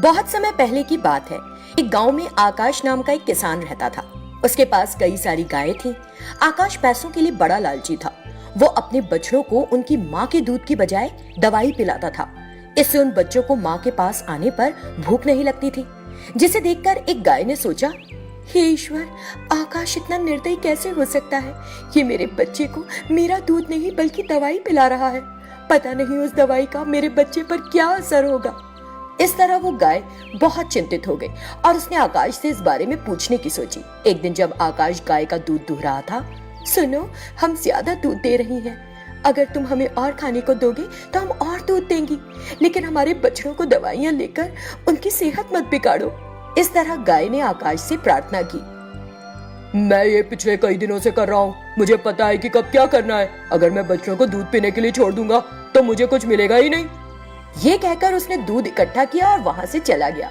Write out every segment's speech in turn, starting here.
बहुत समय पहले की बात है। एक गांव में आकाश नाम का एक किसान रहता था। उसके पास कई सारी गायें थीं। आकाश पैसों के लिए बड़ा लालची था। वो अपने बछड़ों को उनकी माँ के दूध की बजाय दवाई पिलाता था। इससे उन बच्चों को माँ के पास आने पर भूख नहीं लगती थी, जिसे देखकर एक गाय ने सोचा, हे ईश्वर, आकाश इतना निर्दयी कैसे हो सकता है। ये मेरे बच्चे को मेरा दूध नहीं बल्कि दवाई पिला रहा है। पता नहीं उस दवाई का मेरे बच्चे पर क्या असर होगा। इस तरह वो गाय बहुत चिंतित हो गई और उसने आकाश से इस बारे में पूछने की सोची। एक दिन जब आकाश गाय का दूध दूह रहा था, सुनो, हम ज्यादा दूध दे रही हैं। अगर तुम हमें और खाने को दोगे तो हम और दूध देंगी, लेकिन हमारे बछड़ों को दवाइयां लेकर उनकी सेहत मत बिगाड़ो। इस तरह गाय ने आकाश से प्रार्थना की। मैं ये पिछले कई दिनों से कर रहा हूँ। मुझे पता है कि कब क्या करना है। अगर मैं बच्चों को दूध पीने के लिए छोड़ दूंगा तो मुझे कुछ मिलेगा ही नहीं। ये कहकर उसने दूध इकट्ठा किया और वहां से चला गया।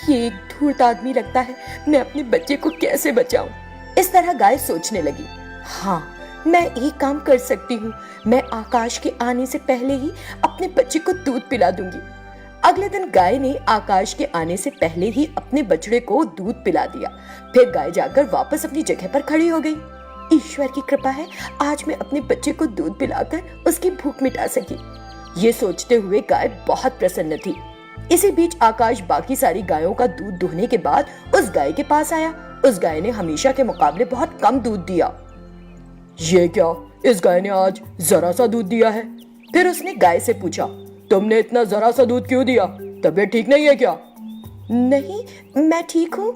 ये एक धूर्त आदमी लगता है, मैं अपने बच्चे को कैसे बचाऊं? इस तरह गाय सोचने लगी, हाँ, मैं एक काम कर सकती हूँ। मैं आकाश के आने से पहले ही अपने बच्चे को दूध पिला दूंगी। अगले दिन गाय ने आकाश के आने से पहले ही अपने बछड़े को दूध पिला दिया। फिर गाय जाकर वापस अपनी जगह पर खड़ी हो गई। ईश्वर की कृपा है, आज मैं अपने बच्चे को दूध पिलाकर उसकी भूख मिटा सकी। ये सोचते हुए गाय बहुत प्रसन्न थी। इसी बीच आकाश बाकी सारी गायों का दूध दुहने के बाद उस गाय के पास आया। उस गाय ने हमेशा के मुकाबले बहुत कम दूध दिया। ये क्या, इस गाय ने आज जरा सा दूध दिया है। फिर उसने गाय से पूछा, तुमने इतना जरा सा दूध क्यों दिया? तबीयत ठीक नहीं है क्या? नहीं, मैं ठीक हूँ।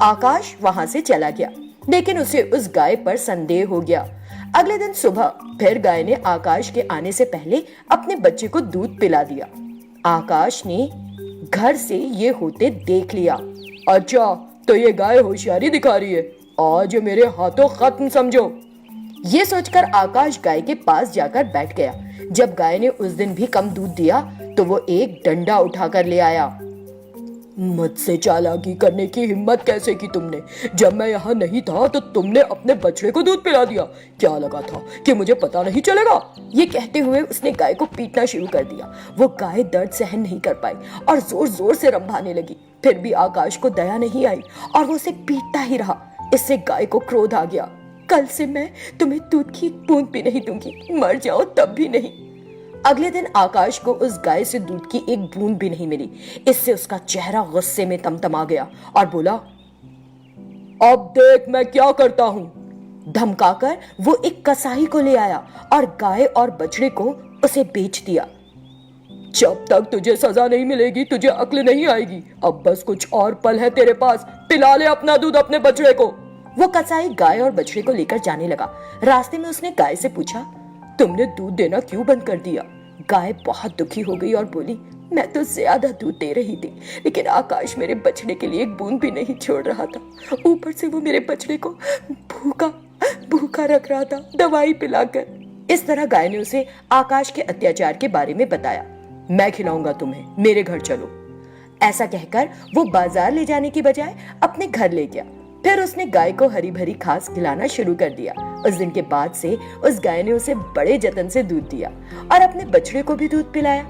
आकाश वहां से चला गया, लेकिन उसे उस गाय पर संदेह हो गया। अगले दिन सुबह फिर गाय ने आकाश के आने से पहले अपने बच्चे को दूध पिला दिया। आकाश ने घर से ये होते देख लिया। अच्छा, तो ये गाय होशियारी दिखा रही है। आज ये मेरे हाथों खत्म समझो। ये सोचकर आकाश गाय के पास जाकर बैठ गया। जब गाय ने उस दिन भी कम दूध दिया तो वो एक डंडा उठाकर ले आया। मुझसे चालाकी करने की हिम्मत कैसे की तुमने? जब मैं यहाँ नहीं था तो तुमने अपने बछड़े को दूध पिला दिया। क्या लगा था कि मुझे पता नहीं चलेगा? ये कहते हुए उसने गाय को पीटना शुरू कर दिया। वो गाय दर्द सहन नहीं कर पाई और जोर जोर से रंभाने लगी। फिर भी आकाश को दया नहीं आई और वो उसे पीटता ही रहा। इससे गाय को क्रोध आ गया। कल से मैं तुम्हें दूध की एक बूंद भी नहीं दूंगी, मर जाओ तब भी नहीं। अगले दिन आकाश को उस गाय से दूध की एक बूंद भी नहीं मिली। इससे उसका चेहरा गुस्से में तमतमा गया और बोला, अब देख मैं क्या करता हूँ। धमकाकर वो एक कसाई को ले आया और गाय और बछड़े को उसे बेच दिया। जब तक तुझे सजा नहीं मिलेगी तुझे अक्ल नहीं आएगी। अब बस कुछ और पल है तेरे पास। पिला ले अपना दूध अपने बछड़े को। वो कसाई गाय और बछड़े को लेकर जाने लगा। रास्ते में उसने गाय से पूछा, तुमने दूध देना क्यों बंद कर दिया? गाय बहुत दुखी हो गई और बोली, मैं तो ज्यादा दूध दे रही थी, लेकिन आकाश मेरे बछड़े के लिए एक बूंद भी नहीं छोड़ रहा था। ऊपर से वो मेरे बछड़े को भूखा भूखा रख रहा था दवाई पिलाकर। इस तरह गाय ने उसे आकाश के अत्याचार के बारे में बताया। मैं खिलाऊंगा तुम्हें, मेरे घर चलो। ऐसा कहकर वो बाजार ले जाने की बजाय अपने घर ले गया। फिर उसने गाय को हरी भरी घास खिलाना शुरू कर दिया। उस दिन के बाद से उस गाय ने उसे बड़े जतन से दूध दिया और अपने बछड़े को भी दूध पिलाया।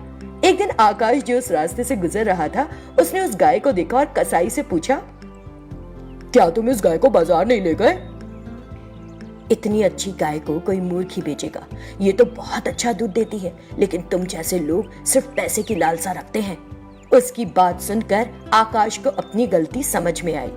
एक दिन आकाश जो उस रास्ते से गुजर रहा था, उसने उस गाय को देखा और कसाई से पूछा, क्या तुम इस गाय को बाजार नहीं ले गए? इतनी अच्छी गाय को कोई मूर्ख ही बेचेगा। ये तो बहुत अच्छा दूध देती है, लेकिन तुम जैसे लोग सिर्फ पैसे की लालसा रखते हैं। उसकी बात सुनकर आकाश को अपनी गलती समझ में आई।